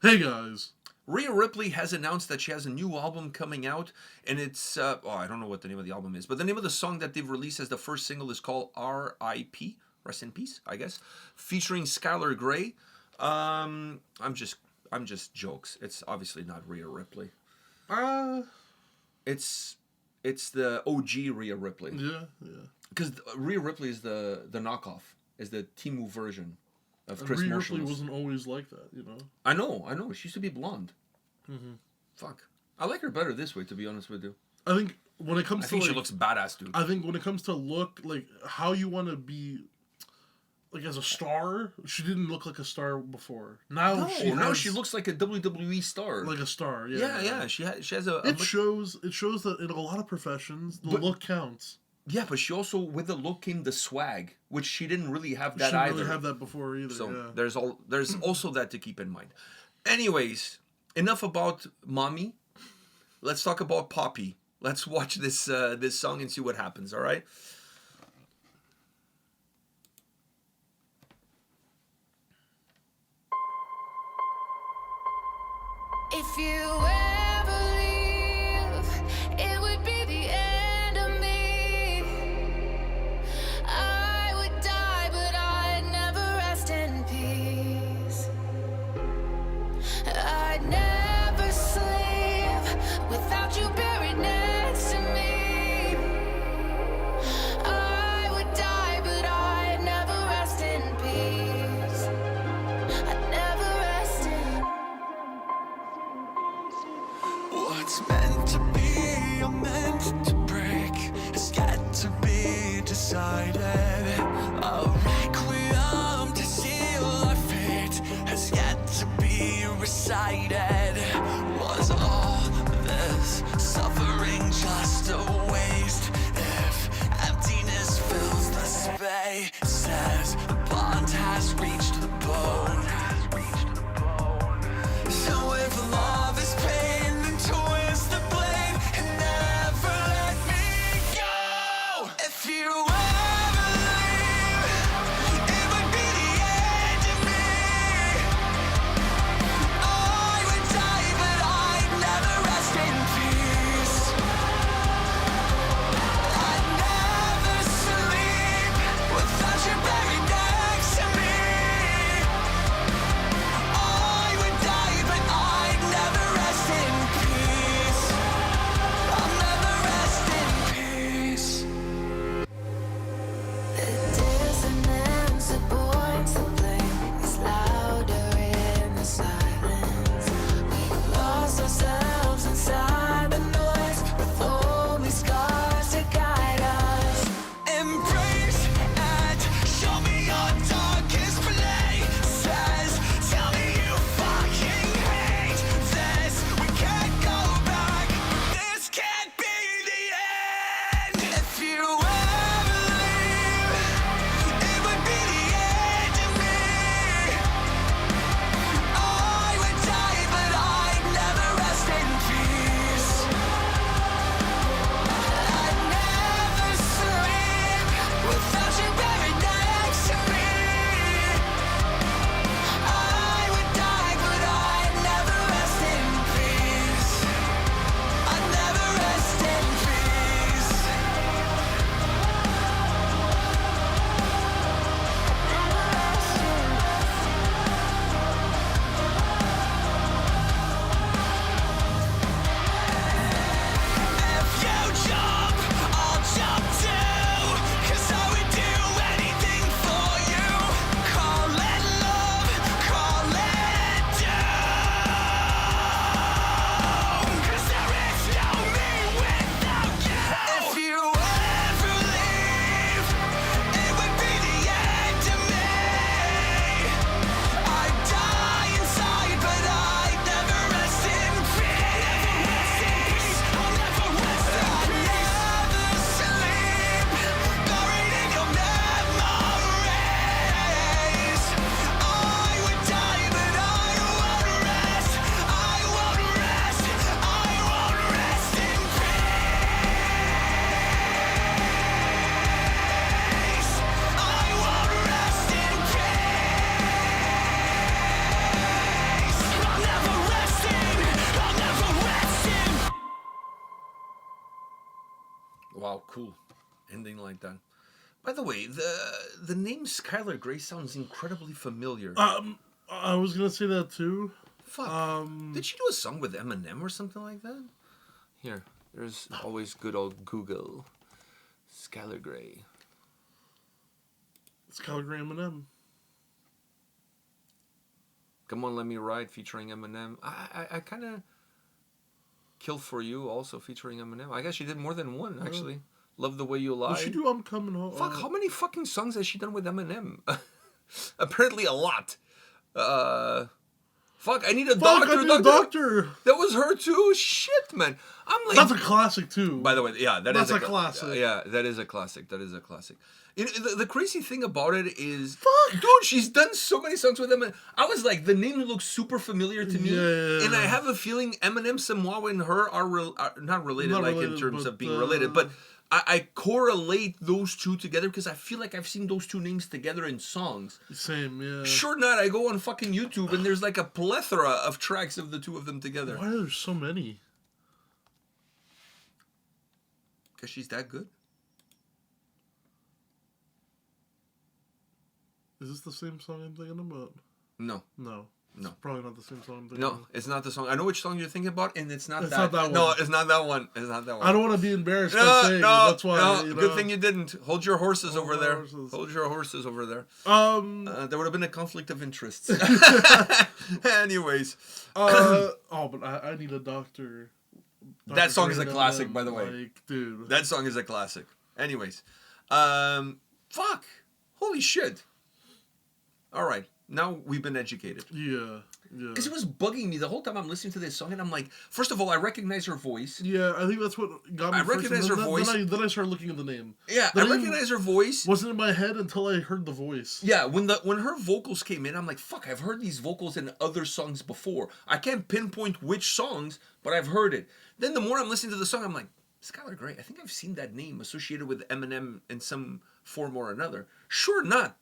Hey guys. Rhea Ripley has announced that she has a new album coming out, and it's I don't know what the name of the album is, but the name of the song that they've released as the first single is called R.I.P, Rest in Peace, I guess, featuring Skylar Grey. I'm just jokes. It's obviously not Rhea Ripley. It's the OG Rhea Ripley. Yeah. Because Rhea Ripley is the knockoff, is the Temu version of Chris Rhea Motionless. Ripley wasn't always like that, you know. I know. She used to be blonde. Mm-hmm. Fuck. I like her better this way, to be honest with you. I think when it comes to she looks badass, dude. I think when it comes to look, like how you want to be, like as a star, she didn't look like a star before. Now she looks like a WWE star. Like a star, yeah. She has a. It shows that in a lot of professions, the look counts. Yeah, but she also, with the look came the swag, which she didn't really have that she either. She didn't really have that before either. So there's also that to keep in mind. Anyways, enough about mommy. Let's talk about Poppy. Let's watch this song and see what happens. All right. If you ever leave, it would be the end of me. I would die, but I'd never rest in peace. I'd never sleep without you buried next to me. I would die, but I'd never rest in peace. I'd never rest in. What's meant to be or meant to break has got to be decided. A requiem to seal our fate has got to be recited. Was all this suffering just a waste? If emptiness fills the spaces, the bond has reached the bone. So if love is pain, then twist the blade and never let me go. If you ever leave, it would be the end of me. I would die, but I'd never rest in peace. I'd never sleep without you buried next to me. I would die, but I'd never rest in peace. I'll never rest in peace. The dissonance that points the blame is louder in the silence. We lost ourselves inside the noise with only scars to guide us. Embrace and show me your darkest places. Tell me you fucking hate this. We can't go back. This can't be the end. If you ever leave, it would be the end of me. I would die, but I'd never rest in peace. I'd never sleep without you buried next to me. I would die, but I'd never rest in peace. I'd never rest in peace. Cool. Ending like that. By the way, the name Skylar Grey sounds incredibly familiar. I was gonna say that too. Fuck. Did she do a song with Eminem or something like that? Here, there's always good old Google. Skylar Grey. Skylar Grey Eminem. Come On Let Me Ride featuring Eminem. I kind of Kill For You also featuring Eminem. I guess she did more than one, actually. Love the Way You Lie. Did she do I'm Coming Home? Fuck, how many fucking songs has she done with Eminem? Apparently a lot. Fuck, I Need a Doctor. I Need a Doctor. That was her too? Shit, man. I'm like... That's a classic too. By the way, yeah, that's a classic. Yeah, that is a classic. That is a classic. You know, the crazy thing about it is... Fuck! Dude, she's done so many songs with Eminem. I was like, the name looks super familiar to me. Yeah. And I have a feeling Eminem, Samoa, and her are not related, Not like related, in terms but, of being related, but... I correlate those two together because I feel like I've seen those two names together in songs. Same, yeah. Sure not, I go on fucking YouTube and there's like a plethora of tracks of the two of them together. Why are there so many? Because she's that good. Is this the same song I'm thinking about? No. No. No. It's probably not the same song I'm thinking No, about. it's not the song. I know which song you're thinking about, and it's not It's that. not that one. No, it's not that one. It's not that one. I don't want to be embarrassed by saying it. That's why. No, you know. good thing you didn't. Hold your horses Hold over my there. horses. Hold your horses over there. There would have been a conflict of interests. Anyways. But I Need a Doctor. That song is a Dr. classic, Eminem, by the way. Like, dude. That song is a classic. Anyways. Fuck. Holy shit. All right. Now we've been educated. Yeah. Because it was bugging me the whole time I'm listening to this song, and I'm like, first of all, I recognize her voice. Yeah, I think that's what got me. I recognize her voice. Then I started looking at the name. Yeah, The I name recognize her voice. Wasn't in my head until I heard the voice. Yeah, when her vocals came in, I'm like, fuck, I've heard these vocals in other songs before. I can't pinpoint which songs, but I've heard it. Then the more I'm listening to the song, I'm like, Skylar Grey, I think I've seen that name associated with Eminem in some form or another. Sure not.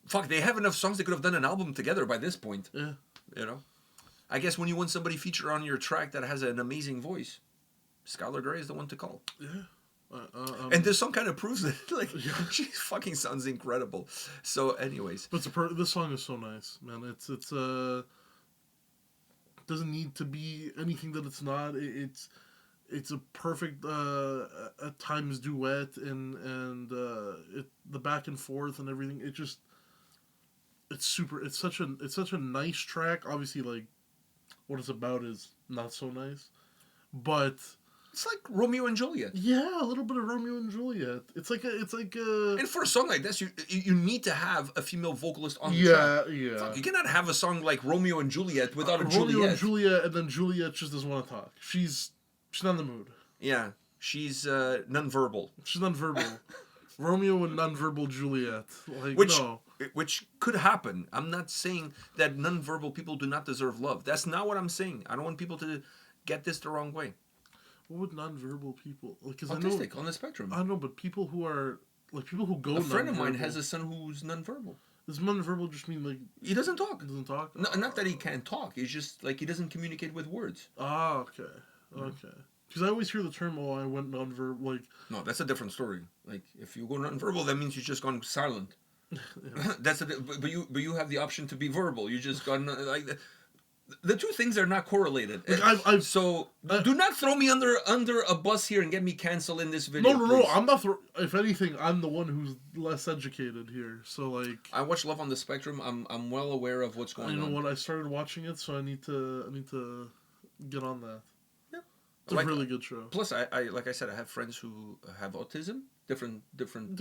Fuck, they have enough songs they could have done an album together by this point. Yeah. You know? I guess when you want somebody featured on your track that has an amazing voice, Skylar Grey is the one to call. Yeah. And this song kind of proves it. Like, she fucking sounds incredible. So, anyways. But this song is so nice, man. It's doesn't need to be anything that it's not. It's a perfect at times duet and the back and forth and everything. It's super. It's such a nice track. Obviously, like what it's about is not so nice, but It's like Romeo and Juliet. yeah, a little bit of Romeo and Juliet. It's like a. And for a song like this, you need to have a female vocalist on the track. Yeah. Fuck, you cannot have a song like Romeo and Juliet without a Romeo Juliet. and Juliet, and then Juliet just doesn't want to talk. She's not in the mood. Yeah, she's nonverbal. She's nonverbal. Romeo and nonverbal Juliet. Like, Which could happen. I'm not saying that nonverbal people do not deserve love. That's not what I'm saying. I don't want people to get this the wrong way. What would nonverbal people? Because Autistic, on the spectrum. I know, but people who are like people who go. A friend of mine nonverbal- has a son who's nonverbal. Does nonverbal just mean like He doesn't talk. he doesn't talk? No, not that he can't talk. It's just like he doesn't communicate with words. Ah, okay. Because I always hear the term, "Oh, I went nonverbal." Like, No, that's a different story. Like if you go nonverbal, that means you've just gone silent. But you have the option to be verbal. You just gone like the two things are not correlated. Like So do not throw me under a bus here and get me canceled in this video. no. please. I'm not. If anything, I'm the one who's less educated here. So like, I watch Love on the Spectrum. I'm well aware of what's going on. you know what? I started watching it, so I need to get on that. Yeah. It's a really good show. Plus, I like I said, I have friends who have autism, different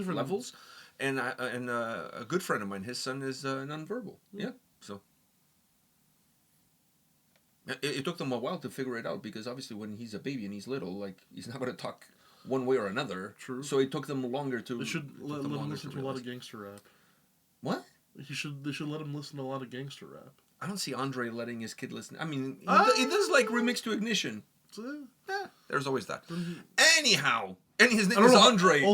levels, and a good friend of mine, his son is nonverbal. Yeah, so it took them a while to figure it out because obviously when he's a baby and he's little, like he's not going to talk one way or another. True. So it took them longer to. They should let him listen to a lot of gangster rap. What? They should let him listen to a lot of gangster rap. I don't see Andre letting his kid listen. I mean, he does like Remix to Ignition. So, There's always that. Mhm. Anyhow, and his name I don't is know how- Andre. I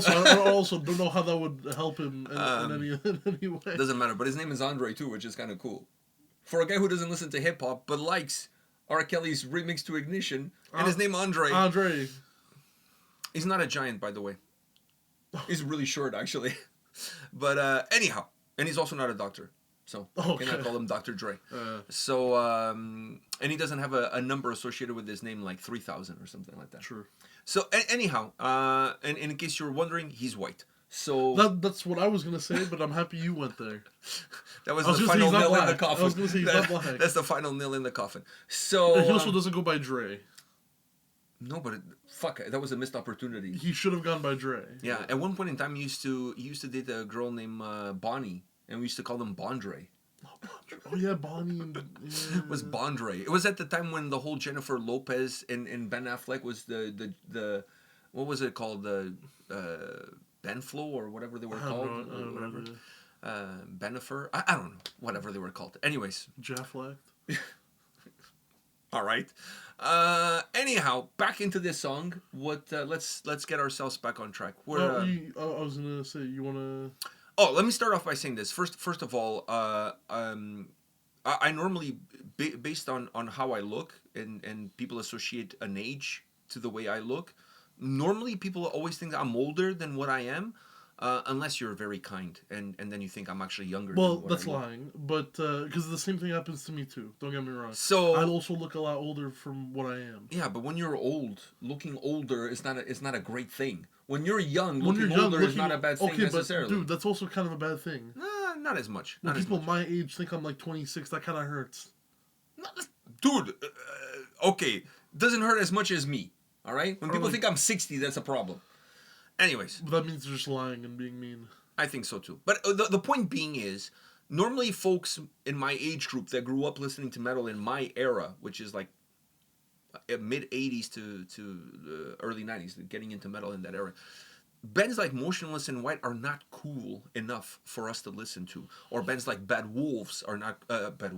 also don't know how that would help him in any way. Doesn't matter, but his name is Andre too, which is kind of cool. For a guy who doesn't listen to hip hop but likes R. Kelly's Remix to Ignition, and his name Andre. Andre. He's not a giant, by the way. He's really short, actually. But anyhow, and he's also not a doctor. So Okay. cannot call him Dr. Dre. So, and he doesn't have a number associated with his name like 3,000 or something like that. True. So anyhow, and in case you were wondering, he's white. So That's what I was gonna say, but I'm happy you went there. that was I was the gonna say final he's not nail in the black. coffin. I was gonna say he's not black. That's the final nail in the coffin. So He also doesn't go by Dre. no, but fuck, that was a missed opportunity. He should have gone by Dre. Yeah, at one point in time, he used to date a girl named Bonnie, and we used to call him Bondre. Oh yeah, Bonnie and yeah. It was Bondre. It was at the time when the whole Jennifer Lopez and Ben Affleck was the what was it called, the Benflo or whatever they were called, I don't know, whatever. yeah. Benifer. I don't know, whatever they were called. Anyways, Jaffleck. all right. Anyhow, back into this song. What? Let's get ourselves back on track. We're. I was gonna say you wanna. Oh, let me start off by saying this. First of all, I normally, based on how I look, and people associate an age to the way I look. Normally, people always think I'm older than what I am, unless you're very kind, and then you think I'm actually younger. Well, than what that's I look. lying, but because the same thing happens to me too. Don't get me wrong. So I also look a lot older from what I am. yeah, but when you're old, looking older is not a great thing. When you're young, When looking you're young, older is not a bad thing okay, necessarily. but dude, that's also kind of a bad thing. Nah, not as much. When Not as people much. my age think I'm like 26, that kind of hurts. Dude, okay, doesn't hurt as much as me. All right, when Or people like- think I'm 60, that's a problem. Anyways, But that means they're just lying and being mean. I think so too. But the point being is, normally folks in my age group that grew up listening to metal in my era, which is like mid 80s to early 90s, getting into metal in that era, bands like Motionless and White are not cool enough for us to listen to. Or bands like Bad Wolves are not Bad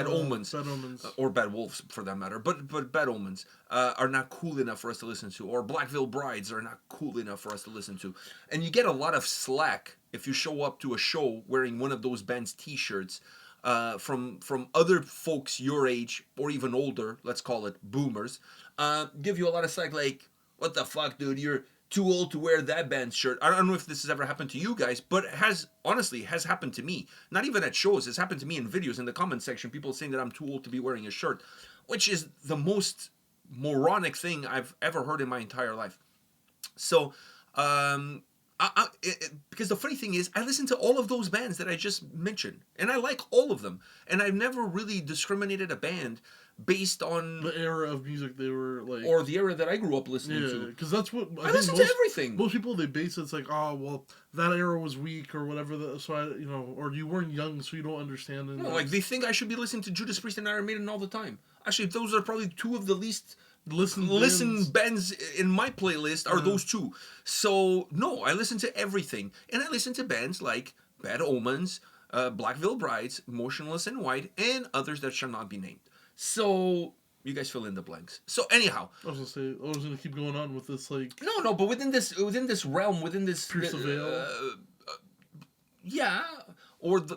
Omens. Bad Omens. Or Bad Wolves for that matter, but Bad Omens are not cool enough for us to listen to, or Black Veil Brides are not cool enough for us to listen to, and you get a lot of slack if you show up to a show wearing one of those bands' T-shirts from other folks your age or even older, let's call it boomers, give you a lot of slack like, what the fuck, dude, you're too old to wear that band's shirt. I don't know if this has ever happened to you guys, but it has happened to me. Not even at shows. It's happened to me in videos in the comment section. People saying that I'm too old to be wearing a shirt, which is the most moronic thing I've ever heard in my entire life. So, because the funny thing is, I listen to all of those bands that I just mentioned, and I like all of them. And I've never really discriminated a band based on The era of music they were like, or the era that I grew up listening yeah, to. because that's what I think listen to everything. Most people they base it's like, oh well, that era was weak or whatever. So I, or you weren't young, so you don't understand. And No, like they think I should be listening to Judas Priest and Iron Maiden all the time. Actually, those are probably two of the least listen bands in my playlist are those two. So no, I listen to everything, and I listen to bands like Bad Omens, Black Veil Brides, Motionless and White, and others that shall not be named. So you guys fill in the blanks. So anyhow, I was gonna keep going on with this like no, but within this realm, within this Pierce the Veil. Yeah, or the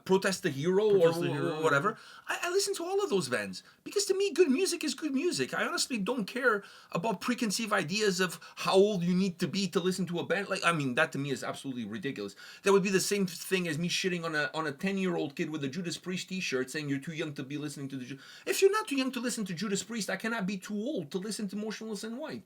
Protest the Hero Protest or the Hero, whatever. I listen to all of those bands because to me, good music is good music. I honestly don't care about preconceived ideas of how old you need to be to listen to a band. Like, I mean, that to me is absolutely ridiculous. That would be the same thing as me shitting on a 10-year-old kid with a Judas Priest T-shirt saying you're too young to be listening to the. If you're not too young to listen to Judas Priest, I cannot be too old to listen to Motionless and White.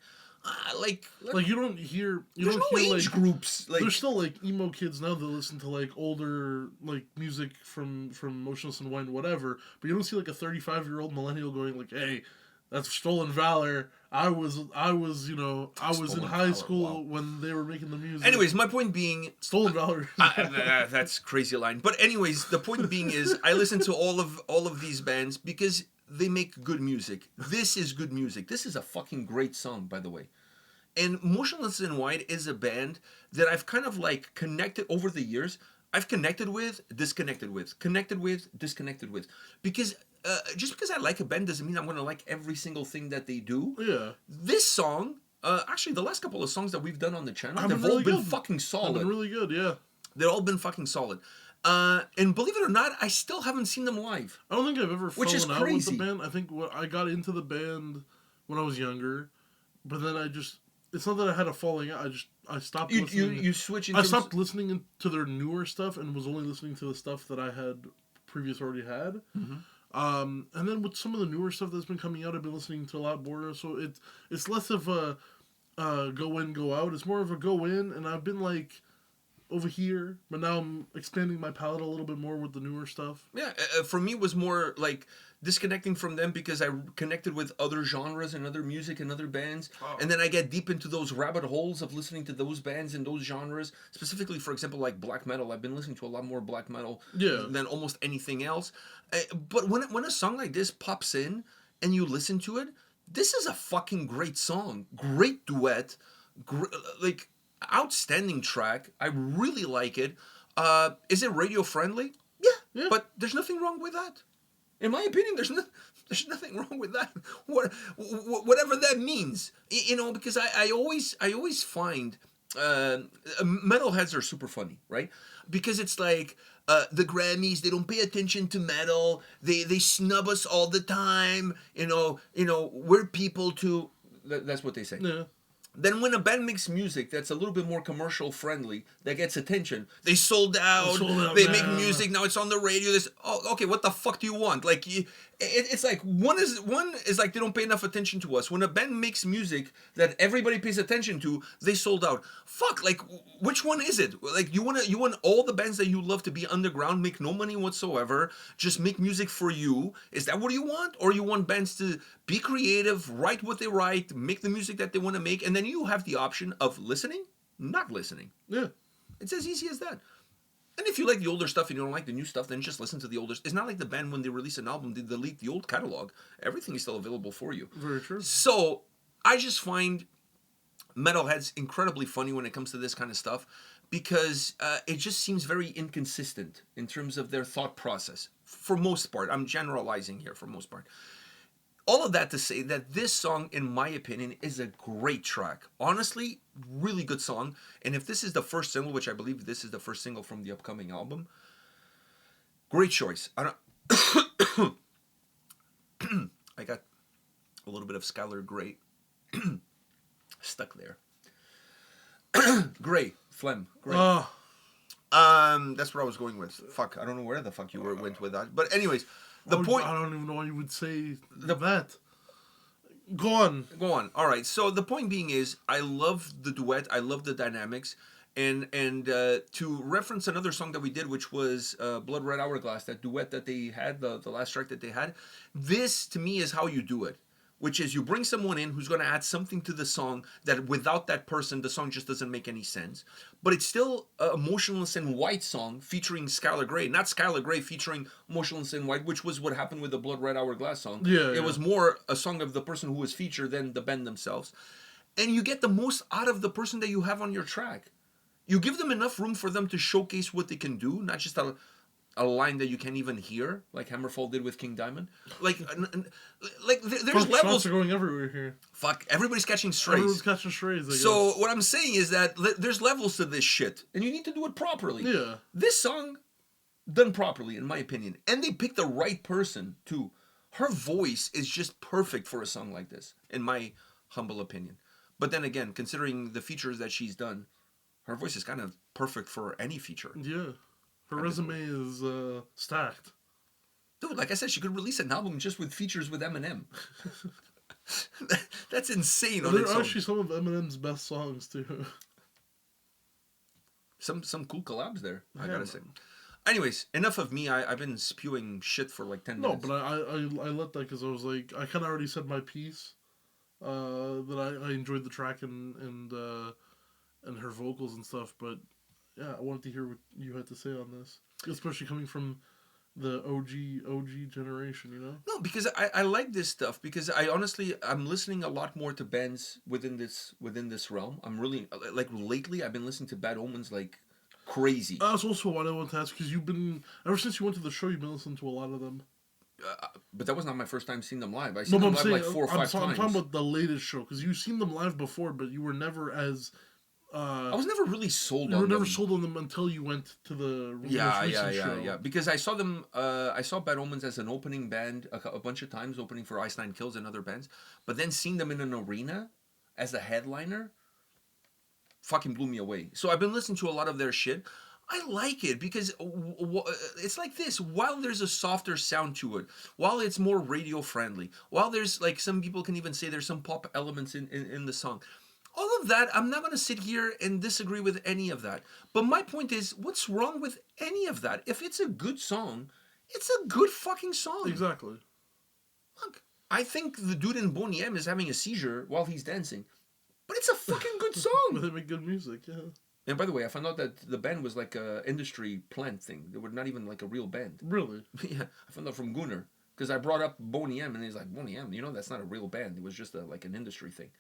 Like you don't hear there's no age like groups. Like there's still like emo kids now that listen to like older like music from Motionless and White and whatever, but you don't see like a 35-year-old millennial going like, hey, that's Stolen Valor. I was in Stolen high Valor, school wow. when they were making the music. Anyways, my point being, Stolen Valor. that's crazy line. But anyways, the point being is, I listen to all of these bands because they make good music. This is good music. This is a fucking great song, by the way. And Motionless in White is a band that I've kind of like connected over the years. I've connected with, disconnected with, connected with, disconnected with. Because just because I like a band doesn't mean I'm going to like every single thing that they do. Yeah. This song, actually the last couple of songs that we've done on the channel, Have they've been all really been good. fucking solid. They've been really good, yeah. They've all been fucking solid. And believe it or not, I still haven't seen them live. I don't think I've ever Which is fallen out with crazy. the band. I think I got into the band when I was younger, but then I just it's not that I had a falling out. I stopped You listening. you switch I into stopped listening to their newer stuff and was only listening to the stuff that I had already had. And then with some of the newer stuff that's been coming out, I've been listening to a lot more. So it's less of a go in, go out. It's more of a go in, and I've been like over here, but now I'm expanding my palette a little bit more with the newer stuff. Yeah, for me it was more like disconnecting from them because I connected with other genres and other music and other bands, and then I get deep into those rabbit holes of listening to those bands and those genres. Specifically, for example, like black metal. I've been listening to a lot more black metal than almost anything else. But when a song like this pops in and you listen to it, this is a fucking great song, great duet, like outstanding track. I really like it. Is it radio friendly? Yeah, but there's nothing wrong with that. In my opinion, there's nothing wrong with that. Whatever that means, you know, because I always find metalheads are super funny, right? Because it's like the Grammys, they don't pay attention to metal. They snub us all the time. You know, we're people to. That's what they say. Yeah. Then when a band makes music that's a little bit more commercial friendly, that gets attention, they sold out, they make music, now it's on the radio, this, oh, okay, what the fuck do you want? Like, it's like, one is like they don't pay enough attention to us. When a band makes music that everybody pays attention to, they sold out. Fuck, like, which one is it? Like, you want all the bands that you love to be underground, make no money whatsoever, just make music for you? Is that what you want? Or you want bands to be creative, write what they write, make the music that they want to make, and then you have the option of listening, not listening. Yeah. It's as easy as that. And if you like the older stuff and you don't like the new stuff, then just listen to the older. It's not like the band when they release an album, they delete the old catalog. Everything is still available for you. Very true. So I just find metalheads incredibly funny when it comes to this kind of stuff because it just seems very inconsistent in terms of their thought process. For most part, I'm generalizing here for most part. All of that to say that this song, in my opinion, is a great track. Honestly, really good song. And if this is the first single, which I believe this is the first single from the upcoming album, great choice. I got a little bit of Skylar Grey stuck there. Gray, phlegm, Gray. That's what I was going with. Fuck, I don't know where the fuck you went with that. But anyways. I don't even know why you would say that. Go on. All right. So the point being is, I love the duet. I love the dynamics, and to reference another song that we did, which was Blood Red Hourglass, that duet that they had, the last track that they had. This to me is how you do it, which is you bring someone in who's going to add something to the song that without that person, the song just doesn't make any sense. But it's still a Motionless in White song featuring Skylar Grey, not Skylar Grey featuring Motionless in White, which was what happened with the Blood Red Hourglass song. It was more a song of the person who was featured than the band themselves. And you get the most out of the person that you have on your track. You give them enough room for them to showcase what they can do, not just a line that you can't even hear, like Hammerfall did with King Diamond. Like there's levels. Shots are going everywhere here. Fuck, everybody's catching strays. Everyone's catching strays, I guess. So what I'm saying is that there's levels to this shit, and you need to do it properly. Yeah. This song, done properly, in my opinion. And they picked the right person, too. Her voice is just perfect for a song like this, in my humble opinion. But then again, considering the features that she's done, her voice is kind of perfect for any feature. Yeah. Her resume is stacked. Dude, like I said, she could release an album just with features with Eminem. That's insane on its own. They're actually some of Eminem's best songs, too. Some cool collabs there, I gotta say. Anyways, enough of me. I've been spewing shit for like 10 minutes. No, but I let that because I was like, I kind of already said my piece. That I enjoyed the track and her vocals and stuff, but yeah, I wanted to hear what you had to say on this, especially coming from the OG generation, you know? No, because I like this stuff because I'm listening a lot more to bands within this realm. I'm really like lately I've been listening to Bad Omens like crazy. That's also what I want to ask because you've been ever since you went to the show, you've been listening to a lot of them. But that was not my first time seeing them live. I seen them live like 4 or 5 times. I'm talking about the latest show because you've seen them live before, but you were never as. I was never really sold on them. You were never sold on them until you went to the most recent show. Yeah. Because I saw them. I saw Bad Omens as an opening band a bunch of times, opening for Ice Nine Kills and other bands. But then seeing them in an arena as a headliner, fucking blew me away. So I've been listening to a lot of their shit. I like it because it's like this. While there's a softer sound to it, while it's more radio friendly, while there's like some people can even say there's some pop elements in the song. All of that, I'm not going to sit here and disagree with any of that. But my point is, what's wrong with any of that? If it's a good song, it's a good fucking song. Exactly. Look, I think the dude in Boney M is having a seizure while he's dancing. But it's a fucking good song. They make good music, yeah. And by the way, I found out that the band was like a industry plant thing. They were not even like a real band. Really? Yeah, I found out from Gunnar. Because I brought up Boney M, and he's like, Boney M, that's not a real band. It was just like an industry thing.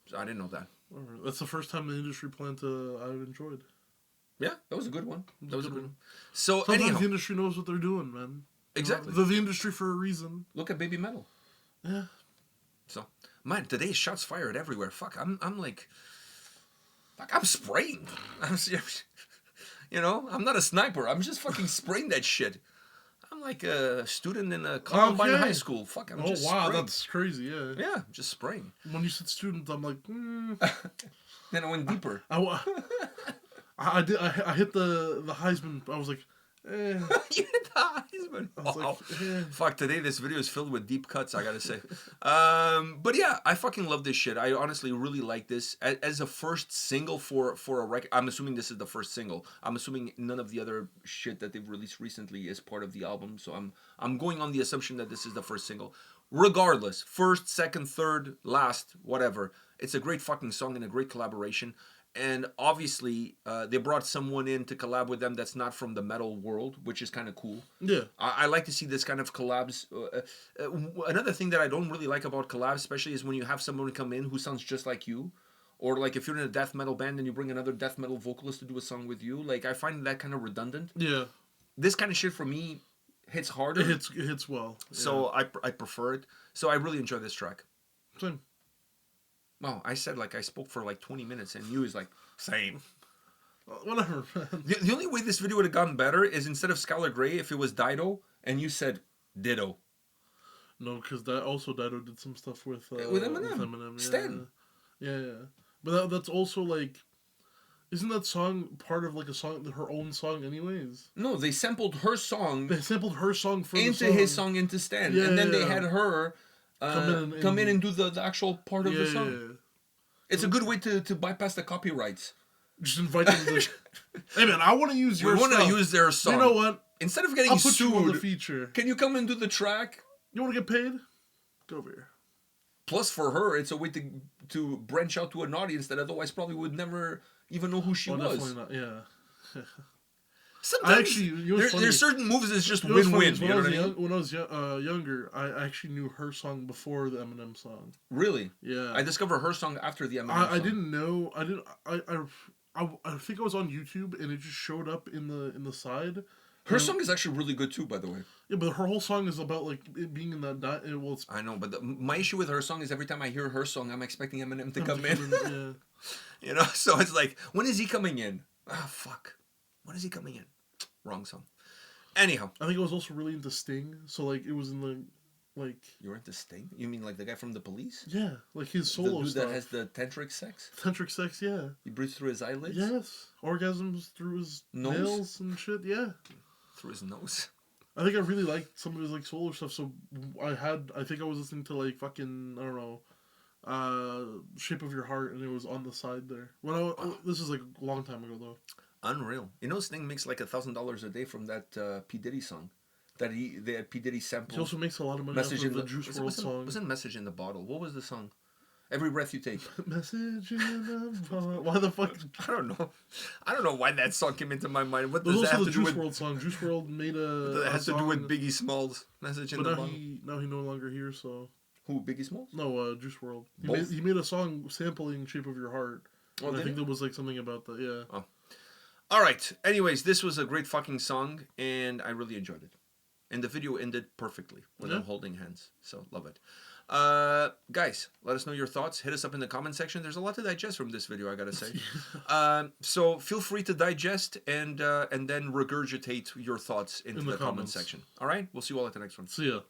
So I didn't know that. Right. That's the first time the industry plant I've enjoyed. Yeah, that was a good one. That was a good one. So Sometimes anyhow, the industry knows what they're doing, man. Exactly. They're the industry for a reason. Look at Baby Metal. Yeah. So, man, today shots fired everywhere. Fuck, I'm like, fuck, I'm spraying. I'm not a sniper. I'm just fucking spraying that shit. I'm like a student in a Columbine High School. Fuck, I'm just spraying. That's crazy, yeah. Yeah, just spraying. When you said student, I'm like, Then I went deeper. I hit the Heisman. I was like, eh. You hit the Heisman. I was Wow. like, eh. Fuck, today this video is filled with deep cuts, I gotta say. But yeah, I fucking love this shit. I honestly really like this. As a first single for a record, I'm assuming this is the first single. I'm assuming none of the other shit that they've released recently is part of the album. So I'm going on the assumption that this is the first single. Regardless, first, second, third, last, whatever. It's a great fucking song and a great collaboration. And obviously, they brought someone in to collab with them that's not from the metal world, which is kind of cool. Yeah. I like to see this kind of collabs. Another thing that I don't really like about collabs, especially, is when you have someone come in who sounds just like you. Or like if you're in a death metal band and you bring another death metal vocalist to do a song with you. Like, I find that kind of redundant. Yeah. This kind of shit, for me, hits harder. It hits well. Yeah. So I prefer it. So I really enjoy this track. Same. Wow, I said like I spoke for like 20 minutes and you was like, same. Whatever, man. The only way this video would have gotten better is instead of Skylar Grey, if it was Dido and you said Ditto. No, because Dido did some stuff with Eminem. With Eminem. Yeah. Stan. Yeah. But that's also like, isn't that song part of like her own song anyways? No, they sampled her song. They sampled her song for into the song. his song into Stan. Yeah, and then they yeah. had her come in and do the actual part of the song. Yeah. It's a good way to bypass the copyrights. Just invite them to... Hey man, I want to use your We want to stuff. use their song. You know what? Instead of getting I'll put you on the sued, feature. can you come and do the track? You want to get paid? Go over here. Plus, for her, it's a way to branch out to an audience that otherwise probably would never even know who she was. Definitely not. Yeah. Sometimes funny. there's certain moves that's just You know what's funny win-win. is You know what I mean? when I was younger, I actually knew her song before the Eminem song. Really? Yeah. I discovered her song after the Eminem song. I didn't know. I think I was on YouTube and it just showed up in the side. Her song is actually really good too, by the way. Yeah, but her whole song is about like it being in that. It's I know, but my issue with her song is every time I hear her song, I'm expecting Eminem to come in. Yeah. You know, so it's like, when is he coming in? Ah, fuck. When is he coming in? Wrong song. Anyhow. I think I was also really into Sting, so like it was in the like. You were into Sting? You mean like the guy from The Police? Yeah, like his solo the dude stuff. that has the tantric sex? Tantric sex, yeah. He breathes through his eyelids? Yes, orgasms through his Nose? nails and shit. Yeah. Through his nose. I think I really liked some of his like solo stuff. So I think I was listening to like fucking I don't know, Shape of Your Heart, and it was on the side there. This is like a long time ago though. Unreal. You know, Sting makes like $1,000 a day from that P Diddy song. That they had P Diddy sample. He also makes a lot of money off of the Juice WRLD song. Wasn't Message in the Bottle? What was the song? Every Breath You Take. Message in the bottle. Why the fuck? I don't know. I don't know why that song came into my mind. What There's does that also have the to do Juice with? WRLD song. Juice WRLD made That has to do with Biggie Smalls. Message in but the now Bottle. now he no longer here. So Who? Biggie Smalls? no, Juice WRLD. Both? He made a song sampling "Shape of Your Heart." Oh, And I did think he? there was like something about that. Yeah. Oh. All right. Anyways, this was a great fucking song, and I really enjoyed it. And the video ended perfectly with them holding hands. So love it. Guys, let us know your thoughts. Hit us up in the comment section. There's a lot to digest from this video, I gotta say. So feel free to digest and then regurgitate your thoughts into the comment comments. section. All right. We'll see you all at the next one. See ya.